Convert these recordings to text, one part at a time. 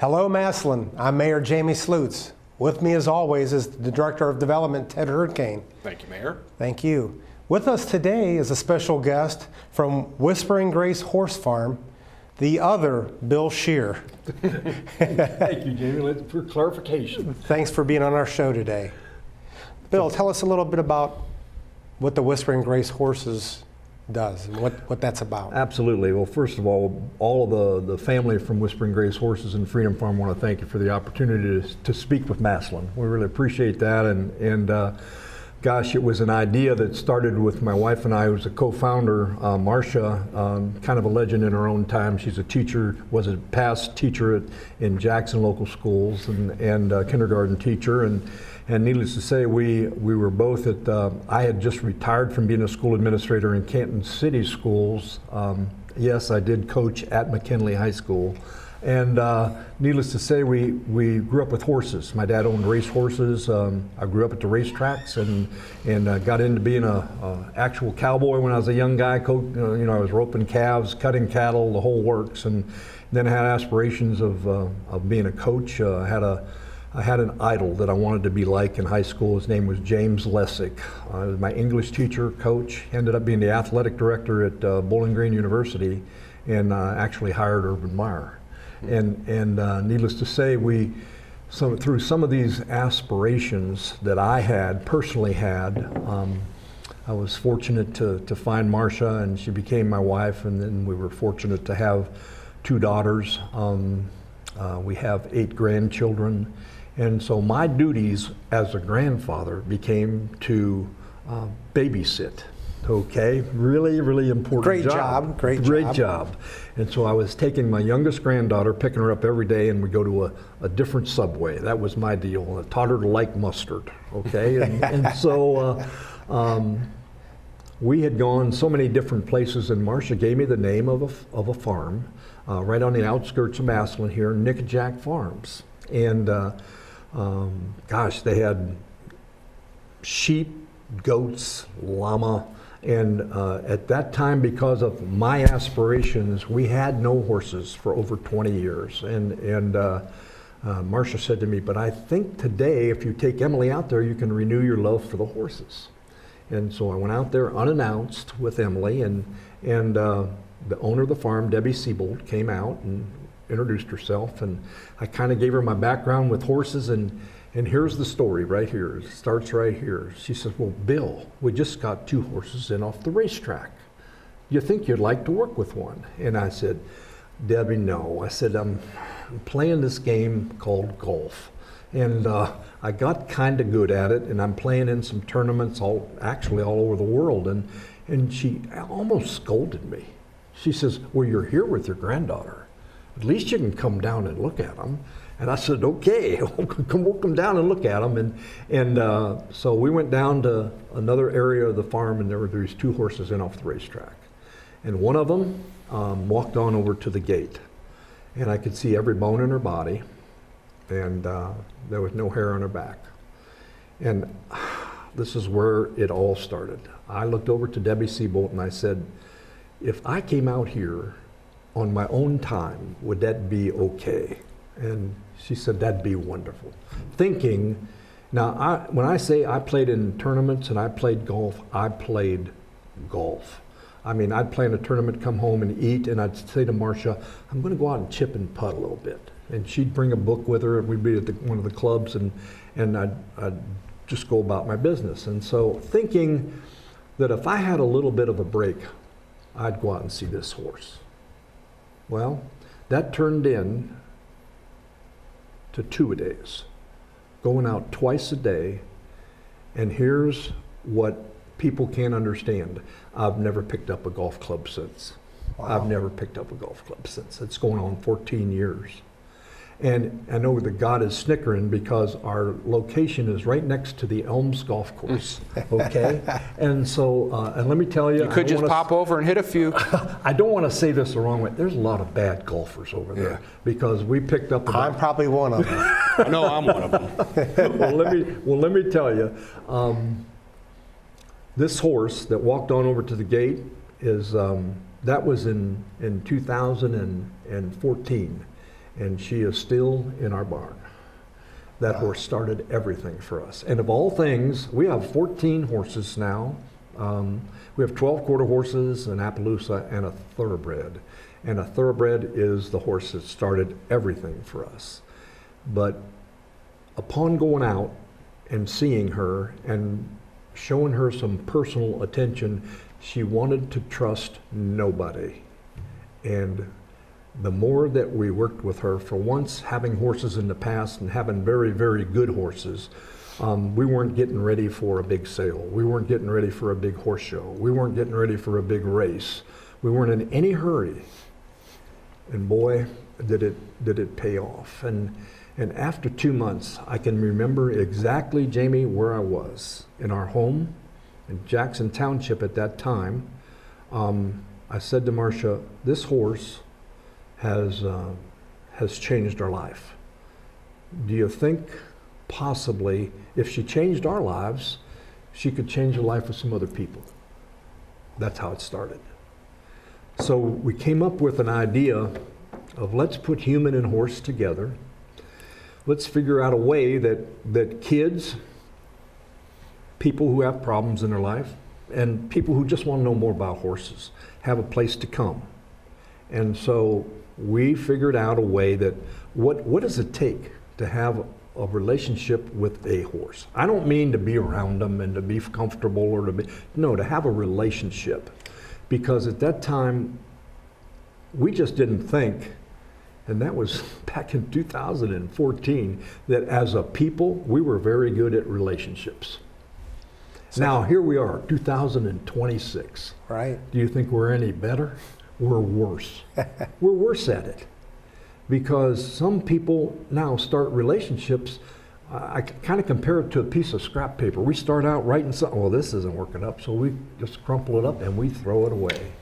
Hello, Massillon. I'm Mayor Jamie Slutz. With me, as always, is the Director of Development, Ted Hurricane. Thank you, Mayor. Thank you. With us today is a special guest from Whispering Grace Horse Farm, the other Bill Shear. Thank you, Jamie, for clarification. Thanks for being on our show today. Bill, tell us a little bit about what the Whispering Grace Horses does and what that's about. Absolutely. Well, first of all of the family from Whispering Grace Horses and Freedom Farm want to thank you for the opportunity to speak with Massillon. We really appreciate that, and gosh, it was an idea that started with my wife and I, who was a co-founder, Marcia, kind of a legend in her own time. She's a teacher, was a past teacher in Jackson local schools and kindergarten teacher. And needless to say, we were both I had just retired from being a school administrator in Canton City schools. Yes, I did coach at McKinley High School. And needless to say, we grew up with horses. My dad owned race horses. I grew up at the racetracks and got into being a actual cowboy when I was a young guy. I was roping calves, cutting cattle, the whole works. And then I had aspirations of being a coach. I had an idol that I wanted to be like in high school. His name was James Lessick. He was my English teacher, coach. He ended up being the athletic director at Bowling Green University, and actually hired Urban Meyer. And needless to say, through some of these aspirations that I personally had, I was fortunate to find Marcia, and she became my wife, and then we were fortunate to have 2 daughters. We have 8 grandchildren. And so my duties as a grandfather became to babysit. Okay, really, really important job. Great job. And so I was taking my youngest granddaughter, picking her up every day, and we'd go to a different Subway. That was my deal. I taught her to like mustard. Okay, and so we had gone so many different places, and Marcia gave me the name of a farm right on the outskirts of Massillon here, Nickajack Farms. And gosh, they had sheep, goats, llama, and at that time, because of my aspirations, we had no horses for over 20 years. And Marcia said to me, but I think today, if you take Emily out there, you can renew your love for the horses. And so I went out there unannounced with Emily, and the owner of the farm, Debbie Siebold, came out and introduced herself, and I kind of gave her my background with horses, and here's the story right here. It starts right here. She says, well, Bill, we just got 2 horses in off the racetrack. You think you'd like to work with one? And I said, Debbie, no. I said, I'm playing this game called golf, and I got kind of good at it, and I'm playing in some tournaments actually all over the world, and she almost scolded me. She says, well, you're here with your granddaughter. At least you can come down and look at them. And I said, okay, we'll come down and look at them. And so we went down to another area of the farm, and there were these 2 horses in off the racetrack. And one of them walked on over to the gate. And I could see every bone in her body, and there was no hair on her back. And this is where it all started. I looked over to Debbie Siebold and I said, if I came out here on my own time, would that be okay? And she said, that'd be wonderful. Thinking, now when I say I played in tournaments and I played golf, I played golf. I mean, I'd play in a tournament, come home and eat, and I'd say to Marcia, I'm gonna go out and chip and putt a little bit. And she'd bring a book with her, and we'd be at one of the clubs, and I'd just go about my business. And so thinking that if I had a little bit of a break, I'd go out and see this horse. Well, that turned in to 2-a-days, going out twice a day. And here's what people can't understand. I've never picked up a golf club since. Wow. I've never picked up a golf club since. It's going on 14 years. And I know that God is snickering because our location is right next to the Elms Golf Course, okay? And so, and let me tell you. You could just pop over and hit a few. I don't want to say this the wrong way. There's a lot of bad golfers over there because we picked up I'm probably one of them. I know I'm one of them. well, let me tell you. This horse that walked on over to the gate is, that was in 2014. and she is still in our barn. That horse started everything for us. And of all things, we have 14 horses now. We have 12 quarter horses, an Appaloosa, and a thoroughbred. And a thoroughbred is the horse that started everything for us. But upon going out and seeing her and showing her some personal attention, she wanted to trust nobody. And the more that we worked with her, for once having horses in the past and having very, very good horses, we weren't getting ready for a big sale. We weren't getting ready for a big horse show. We weren't getting ready for a big race. We weren't in any hurry. And boy, did it pay off. And after 2 months, I can remember exactly, Jamie, where I was in our home in Jackson Township at that time. I said to Marcia, this horse has changed our life. Do you think possibly if she changed our lives, she could change the life of some other people? That's how it started. So we came up with an idea of let's put human and horse together. Let's figure out a way that kids, people who have problems in their life, and people who just want to know more about horses have a place to come. And so we figured out a way that what does it take to have a relationship with a horse? I don't mean to be around them and to be comfortable or to have a relationship. Because at that time, we just didn't think, and that was back in 2014, that as a people, we were very good at relationships. Now, here we are, 2026. Right. Do you think we're any better? We're worse. We're worse at it. Because some people now start relationships, I kind of compare it to a piece of scrap paper. We start out writing something, well, this isn't working up, so we just crumple it up and we throw it away.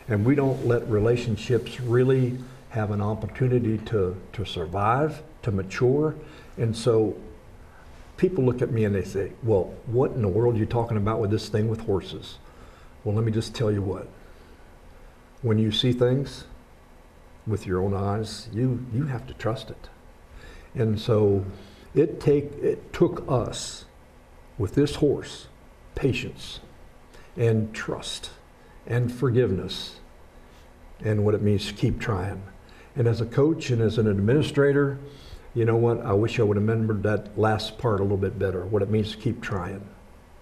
And we don't let relationships really have an opportunity to survive, to mature. And so people look at me and they say, well, what in the world are you talking about with this thing with horses? Well, let me just tell you what. When you see things with your own eyes, you have to trust it. And so it took us, with this horse, patience and trust and forgiveness and what it means to keep trying. And as a coach and as an administrator, you know what? I wish I would have remembered that last part a little bit better, what it means to keep trying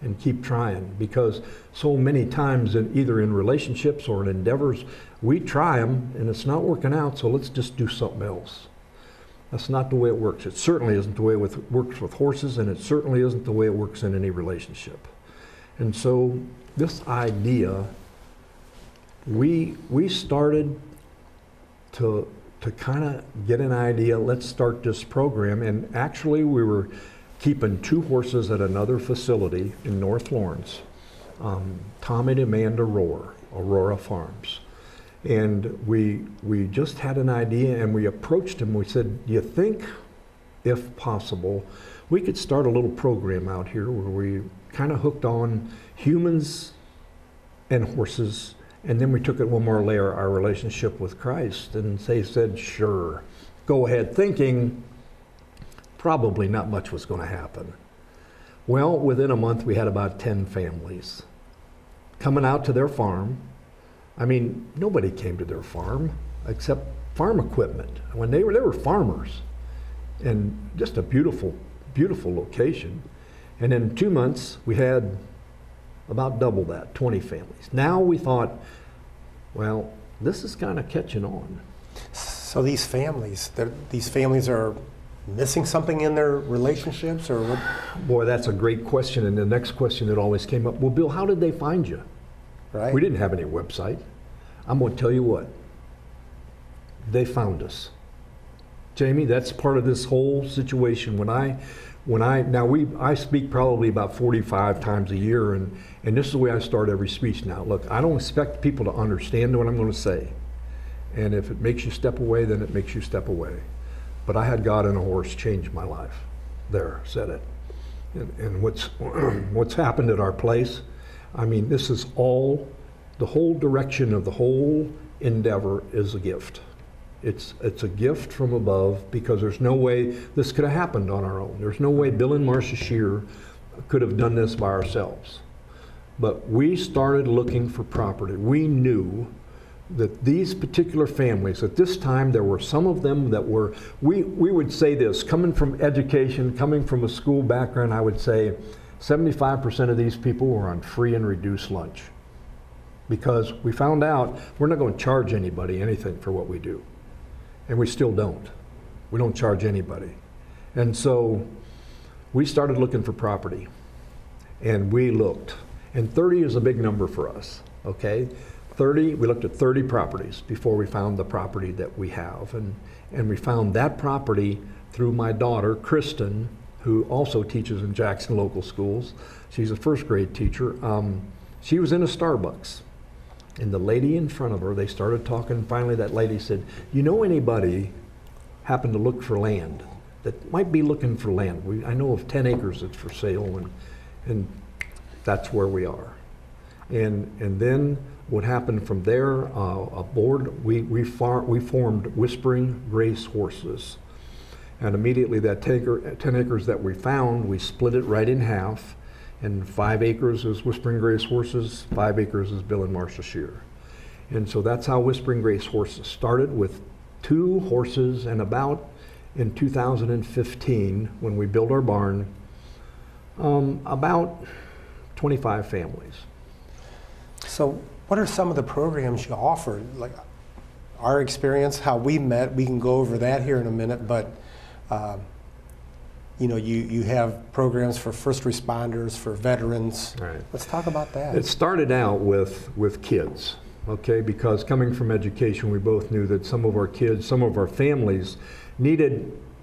and keep trying. Because so many times, either in relationships or in endeavors, we try them and it's not working out, so let's just do something else. That's not the way it works. It certainly isn't the way it works with horses, and it certainly isn't the way it works in any relationship. And so this idea, we started to kind of get an idea, let's start this program. And actually we were keeping 2 horses at another facility in North Lawrence, Tom and Amanda Rohr, Aurora Farms. And we just had an idea and we approached him. We said, do you think, if possible, we could start a little program out here where we kind of hooked on humans and horses, and then we took it one more layer, our relationship with Christ, and they said, sure, go ahead, thinking probably not much was going to happen. Well, within a month we had about 10 families coming out to their farm. I mean, nobody came to their farm except farm equipment. When they were farmers, and just a beautiful, beautiful location. And in 2 months, we had about double that, 20 families. Now we thought, well, this is kind of catching on. So these families are missing something in their relationships, or what? Boy, that's a great question. And the next question that always came up, well, Bill, how did they find you? Right. We didn't have any website. I'm going to tell you what, they found us. Jamie, that's part of this whole situation. I speak probably about 45 times a year, and this is the way I start every speech now. Look, I don't expect people to understand what I'm going to say. And if it makes you step away, then it makes you step away. But I had God and a horse change my life. There, said it. And what's happened at our place, I mean, this is all, the whole direction of the whole endeavor is a gift. It's a gift from above, because there's no way this could have happened on our own. There's no way Bill and Marcia Shear could have done this by ourselves. But we started looking for property. We knew that these particular families, at this time, there were some of them that were, we would say this, coming from education, coming from a school background, I would say 75% of these people were on free and reduced lunch. Because we found out we're not going to charge anybody anything for what we do. And we still don't. We don't charge anybody. And so we started looking for property. And we looked. And 30 is a big number for us, okay? 30, we looked at 30 properties before we found the property that we have. And we found that property through my daughter, Kristen, who also teaches in Jackson local schools. She's a first grade teacher. She was in a Starbucks. And the lady in front of her, they started talking. Finally, that lady said, you know anybody happen to look for land that might be looking for land? I know of 10 acres that's for sale, and that's where we are. And then what happened from there, a board, we formed Whispering Grace Horses. And immediately that 10 acres that we found, we split it right in half. And 5 acres is Whispering Grace Horses, 5 acres is Bill and Marcia Shear. And so that's how Whispering Grace Horses started, with 2 horses, and about in 2015, when we built our barn, about 25 families. So what are some of the programs you offer? Like our experience, how we met, we can go over that here in a minute, but you know, you have programs for first responders, for veterans. Right. Let's talk about that. It started out with kids, okay? Because coming from education, we both knew that some of our kids, some of our families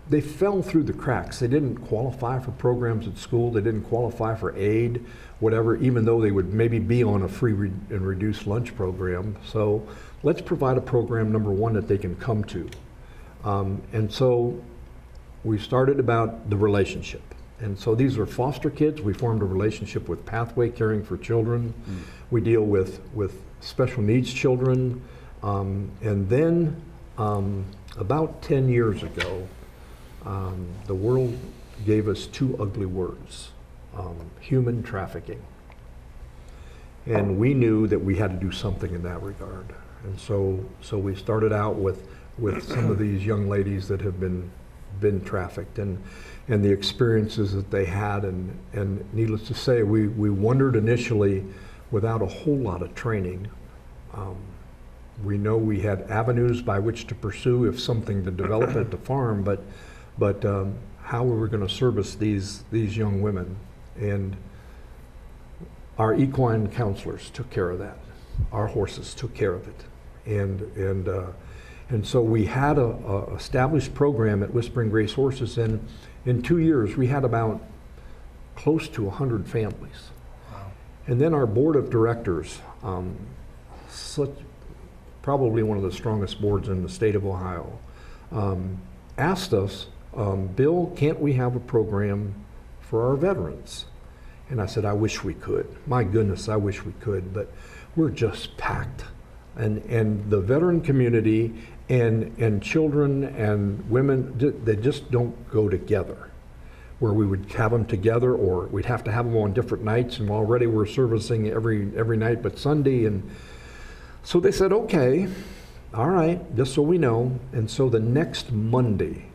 they fell through the cracks. They didn't qualify for programs at school. They didn't qualify for aid, whatever, even though they would maybe be on a free and reduced lunch program. So let's provide a program, number one, that they can come to. And so we started about the relationship. And so these are foster kids. We formed a relationship with Pathway Caring for Children. We deal with special needs children. And then about 10 years ago, the world gave us 2 ugly words, human trafficking. And we knew that we had to do something in that regard. And so we started out with some of these young ladies that have been trafficked, and the experiences that they had, and needless to say, we wondered initially, without a whole lot of training. We know we had avenues by which to pursue if something to develop at the farm, but how we were going to service these young women. And our equine counselors took care of that. Our horses took care of it. And so we had a established program at Whispering Grace Horses, and in 2 years we had about close to 100 families. Wow. And then our board of directors, probably one of the strongest boards in the state of Ohio, asked us, Bill, can't we have a program for our veterans? And I said, I wish we could. My goodness, I wish we could, but we're just packed. And the veteran community and children and women, they just don't go together. Where we would have them together, or we'd have to have them on different nights, and already we're servicing every night but Sunday. And so they said, okay, all right, just so we know. And so the next Monday,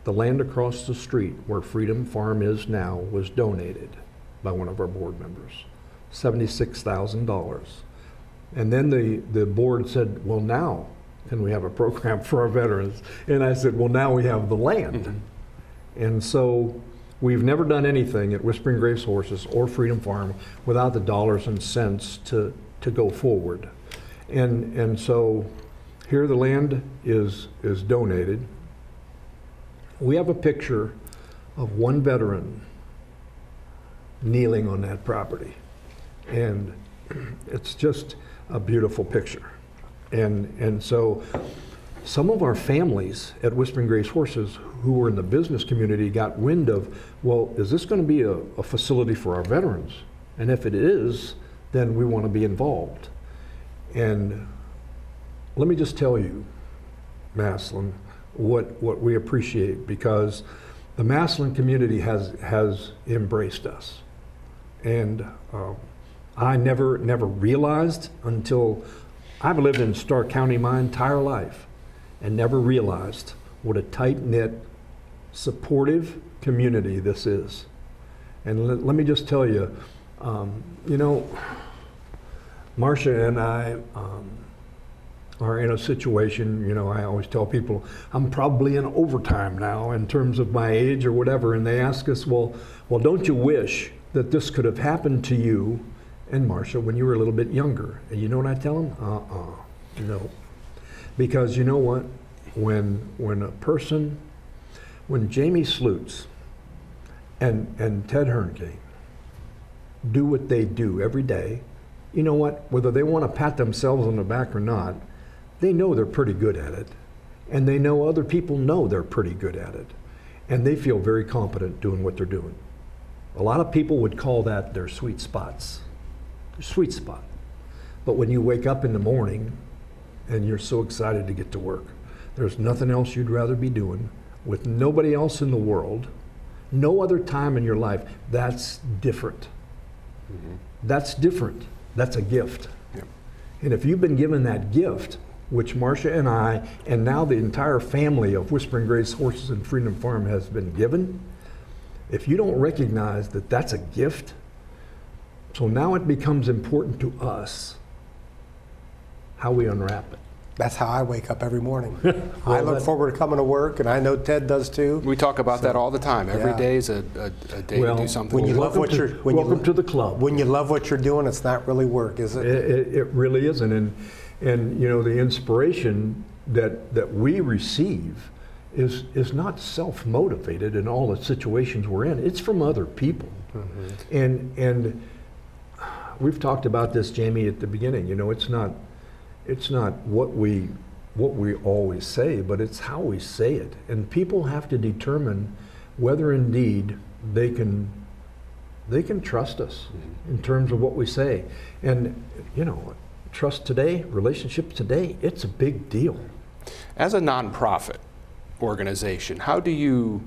the land across the street where Freedom Farm is now was donated by one of our board members, $76,000. And then the board said, well, now can we have a program for our veterans? And I said, well, now we have the land. Mm-hmm. And so we've never done anything at Whispering Grace Horses or Freedom Farm without the dollars and cents to go forward. And so here the land is donated. We have a picture of one veteran kneeling on that property. And it's just a beautiful picture. And so some of our families at Whispering Grace Horses who were in the business community got wind of, well, is this going to be a facility for our veterans? And if it is, then we want to be involved. And let me just tell you, Massillon what we appreciate, because the Massillon community has embraced us. And I never realized until I've lived in Stark County my entire life and never realized what a tight-knit, supportive community this is. And let me just tell you, you know, Marcia and I are in a situation, you know, I always tell people, I'm probably in overtime now in terms of my age or whatever, and they ask us, well, don't you wish that this could have happened to you and Marcia when you were a little bit younger? And you know what I tell them? No. Because you know what? When Jamie Slutz and Ted Herngate do what they do every day, you know what? Whether they want to pat themselves on the back or not, they know they're pretty good at it. And they know other people know they're pretty good at it. And they feel very competent doing what they're doing. A lot of people would call that their sweet spots. Their sweet spot. But when you wake up in the morning and you're so excited to get to work, there's nothing else you'd rather be doing with nobody else in the world, no other time in your life. That's different. Mm-hmm. That's different. That's a gift. Yep. And if you've been given that gift, which Marcia and I, and now the entire family of Whispering Grace Horses and Freedom Farm has been given, if you don't recognize that that's a gift, so now it becomes important to us how we unwrap it. That's how I wake up every morning. I look forward to coming to work, and I know Ted does too. We talk about that all the time. Every day is a day to do something. When you love what you're welcome to the club. When you love what you're doing, it's not really work, is it? It really isn't. And you know, the inspiration that we receive is not self-motivated in all the situations we're in. It's from other people. Mm-hmm. And we've talked about this, Jamie, at the beginning. You know, it's not what we always say, but it's how we say it. And people have to determine whether indeed they can trust us in terms of what we say. And you know, trust today, relationships today, it's a big deal. As a nonprofit organization, how do you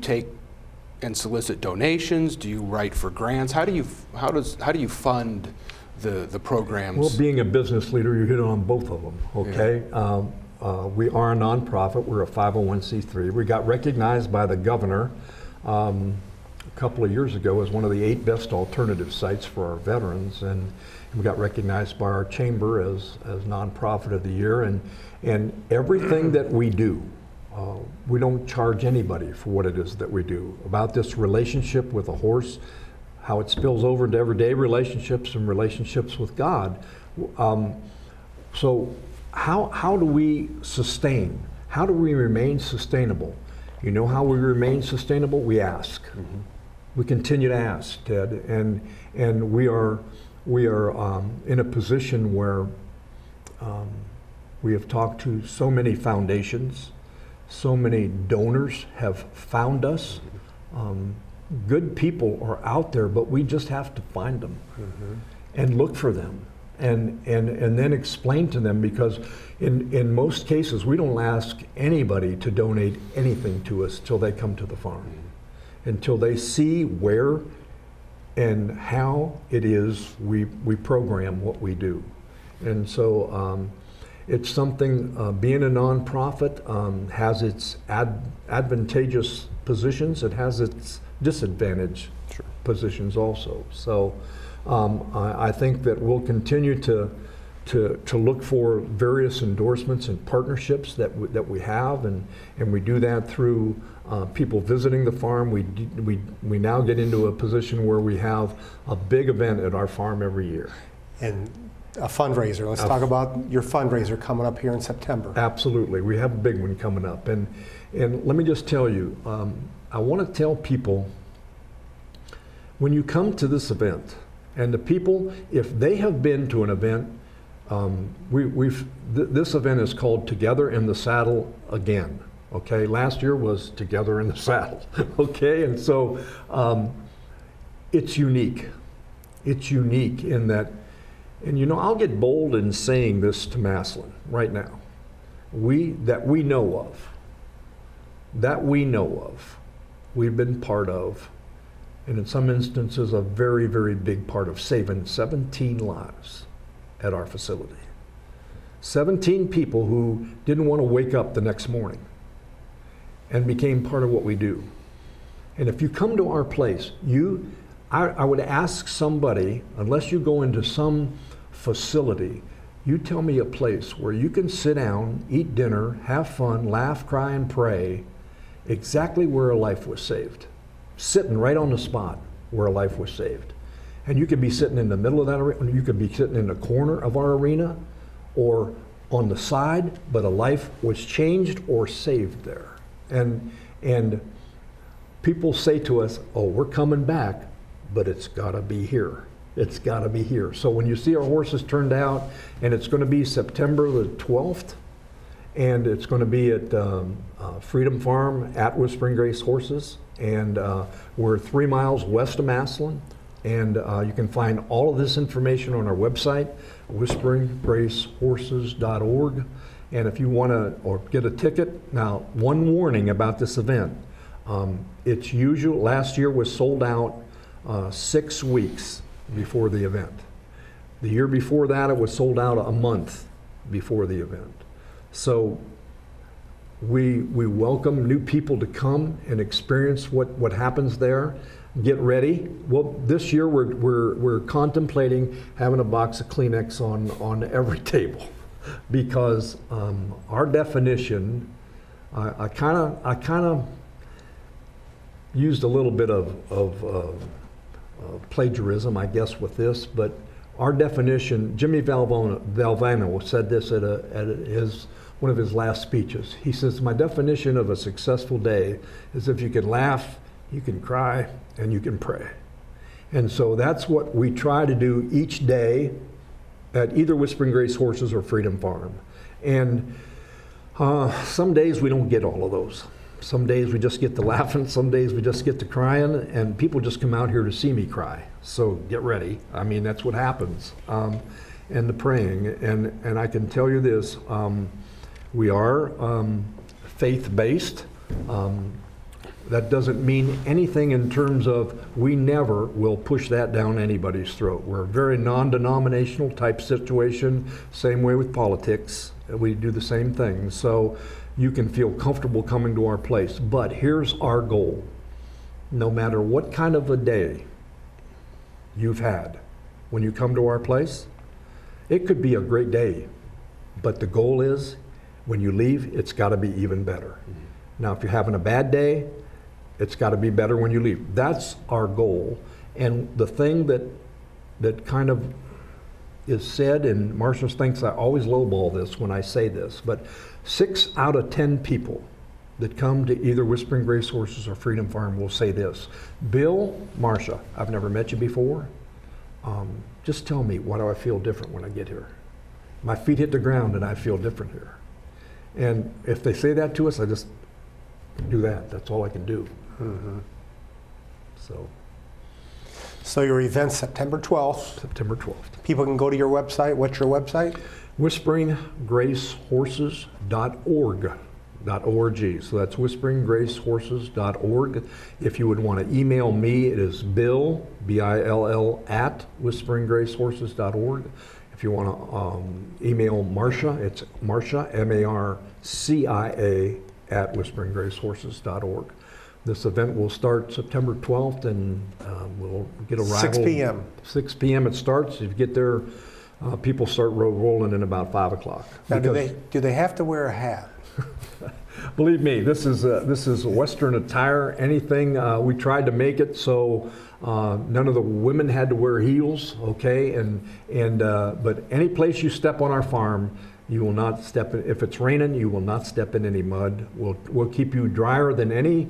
take and solicit donations? Do you write for grants? How do you fund the programs? Well, being a business leader, you hit on both of them, okay? Yeah. We are a nonprofit. We're a 501c3. We got recognized by the governor a couple of years ago as one of the 8 best alternative sites for our veterans, and we got recognized by our chamber as nonprofit of the year. And everything that we do, we don't charge anybody for what it is that we do. About this relationship with a horse, how it spills over into everyday relationships and relationships with God. So how do we sustain? How do we remain sustainable? You know how we remain sustainable? We ask. Mm-hmm. We continue to ask, Ted, and we are in a position where we have talked to so many foundations, so many donors have found us. Good people are out there, but we just have to find them and look for them and then explain to them, because in most cases we don't ask anybody to donate anything to us till they come to the farm, until they see where and how it is we program what we do. And so it's something, being a nonprofit has its advantageous positions, it has its disadvantage positions also. So I think that we'll continue to look for various endorsements and partnerships that we have, and we do that through people visiting the farm. We now get into a position where we have a big event at our farm every year. And a fundraiser. Let's talk about your fundraiser coming up here in September. Absolutely. We have a big one coming up. And let me just tell you, I want to tell people, when you come to this event, and the people, if they have been to an event, this event is called Together in the Saddle Again. Okay, last year was Together in the Saddle. Okay, and so it's unique. It's unique in that, and you know, I'll get bold in saying this to Massillon right now. that we know of, we've been part of, and in some instances a very, very big part of saving 17 lives at our facility. 17 people who didn't want to wake up the next morning and became part of what we do. And if you come to our place, I would ask somebody, unless you go into some facility, you tell me a place where you can sit down, eat dinner, have fun, laugh, cry, and pray, exactly where a life was saved. Sitting right on the spot where a life was saved. And you could be sitting in the middle of that arena, you could be sitting in the corner of our arena, or on the side, but a life was changed or saved there. And people say to us, oh, we're coming back, but it's gotta be here. It's gotta be here. So when you see our horses turned out, and it's gonna be September the 12th, and it's gonna be at Freedom Farm at Whispering Grace Horses, and we're 3 miles west of Massillon, and you can find all of this information on our website, whisperinggracehorses.org. And if you want to or get a ticket, now one warning about this event, it's usual. Last year was sold out 6 weeks before the event. The year before that, it was sold out a month before the event. So we welcome new people to come and experience what happens there. Get ready. Well, this year we're contemplating having a box of Kleenex on every table, because our definition, I kind of used a little bit of plagiarism, I guess, with this, but our definition, Jimmy Valvano said this at one of his last speeches. He says, my definition of a successful day is if you can laugh, you can cry, and you can pray. And so that's what we try to do each day at either Whispering Grace Horses or Freedom Farm. And some days we don't get all of those. Some days we just get to laughing, some days we just get to crying, and people just come out here to see me cry. So get ready. I mean, that's what happens. And the praying. And I can tell you this, we are faith-based. That doesn't mean anything in terms of we never will push that down anybody's throat. We're a very non-denominational type situation, same way with politics. We do the same thing. So you can feel comfortable coming to our place. But here's our goal. No matter what kind of a day you've had, when you come to our place, it could be a great day. But the goal is, when you leave, it's got to be even better. Now, if you're having a bad day, it's got to be better when you leave. That's our goal. And the thing that kind of is said, and Marcia thinks I always lowball this when I say this, but 6 out of 10 people that come to either Whispering Grace Horses or Freedom Farm will say this: Bill, Marcia, I've never met you before. Just tell me, why do I feel different when I get here? My feet hit the ground and I feel different here. And if they say that to us, I just do that. That's all I can do. Mm-hmm. So your event's September 12th. September 12th. People can go to your website. What's your website? whisperinggracehorses.org. So that's whisperinggracehorses.org. If you would want to email me, it is Bill, B-I-L-L, at whisperinggracehorses.org. If you want to email Marcia, it's Marcia, M-A-R-C-I-A, at whisperinggracehorses.org. This event will start September 12th, and we'll get arrival. 6 p.m. 6 p.m. it starts. If you get there, people start rolling in about 5 o'clock. Now, do they have to wear a hat? Believe me, this is Western attire. Anything we tried to make it so none of the women had to wear heels. Okay, but any place you step on our farm, you will not step in. If it's raining, you will not step in any mud. We'll keep you drier than any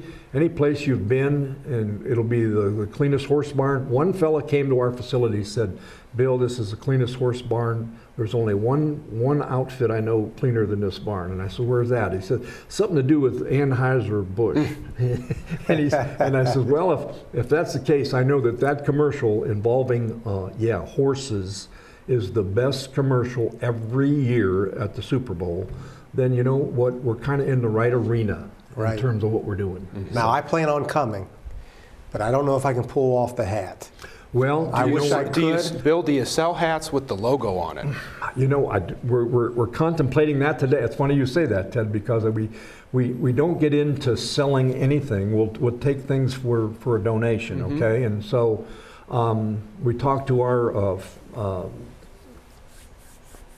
place you've been, and it'll be the cleanest horse barn. One fella came to our facility and said, Bill, this is the cleanest horse barn. There's only one outfit I know cleaner than this barn. And I said, where's that? He said, something to do with Anheuser-Busch. and I said, well, if that's the case, I know that commercial involving, horses is the best commercial every year at the Super Bowl. then you know what, we're kind of in the right arena Right. in terms of what we're doing. Now, I plan on coming, but I don't know if I can pull off the hat. Well, I you wish know I what? could. Bill, do you sell hats with the logo on it? You know, we're contemplating that today. It's funny you say that, Ted, because we don't get into selling anything. We'll take things for a donation, okay? And so we talked to our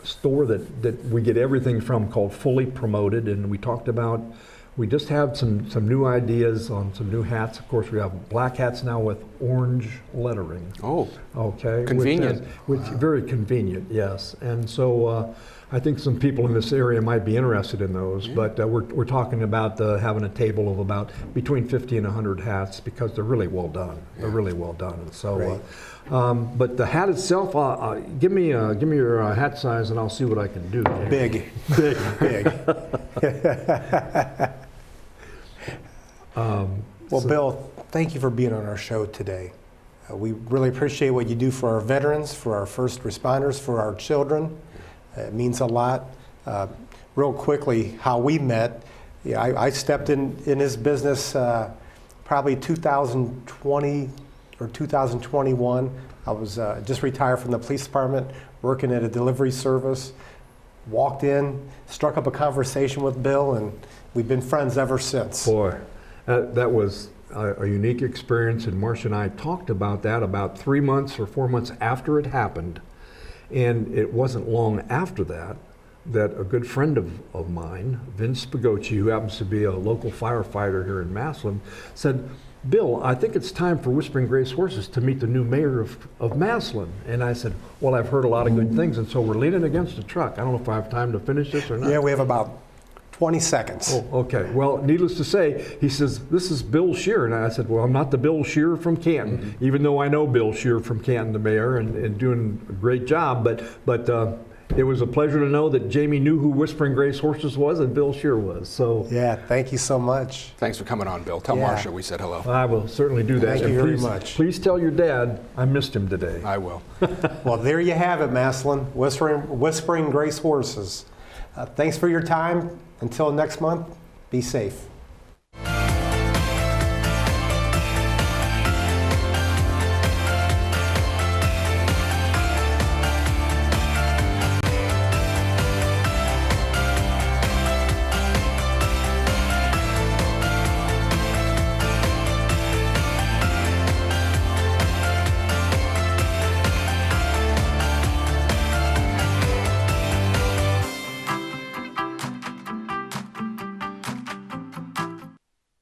store that we get everything from called Fully Promoted, and we talked about, we just have some new ideas on some new hats. Of course, we have black hats now with orange lettering. Oh, Okay. Convenient. Which very convenient, yes. And so I think some people in this area might be interested in those, but we're talking about having a table of about between 50 and 100 hats because they're really well done. They're really well done. And so, but the hat itself, give me your hat size and I'll see what I can do. Big, big, big. Well, Bill, thank you for being on our show today. We really appreciate what you do for our veterans, for our first responders, for our children. It means a lot. Real quickly, how we met, I stepped in his business probably 2020 or 2021. I was just retired from the police department, working at a delivery service. Walked in, struck up a conversation with Bill, and we've been friends ever since. Boy, that was a unique experience, and Marcia and I talked about that about 3 months or 4 months after it happened. And it wasn't long after that a good friend of mine, Vince Spagocci, who happens to be a local firefighter here in Massillon, said, Bill, I think it's time for Whispering Grace Horses to meet the new mayor of Massillon. And I said, well, I've heard a lot of good things, and so we're leaning against the truck. I don't know if I have time to finish this or not. Yeah, we have about 20 seconds. Oh, okay. Well, needless to say, he says, this is Bill Shear. And I said, well, I'm not the Bill Shear from Canton, even though I know Bill Shear from Canton, the mayor, and doing a great job. But it was a pleasure to know that Jamie knew who Whispering Grace Horses was and Bill Shear was. So Yeah, thank you so much. thanks for coming on, Bill. Tell Yeah. Marcia we said hello. I will certainly do that. Thank you And very please, much. Please tell your dad I missed him today. I will. Well, there you have it, Massillon, Whispering Grace Horses. Thanks for your time. Until next month, be safe.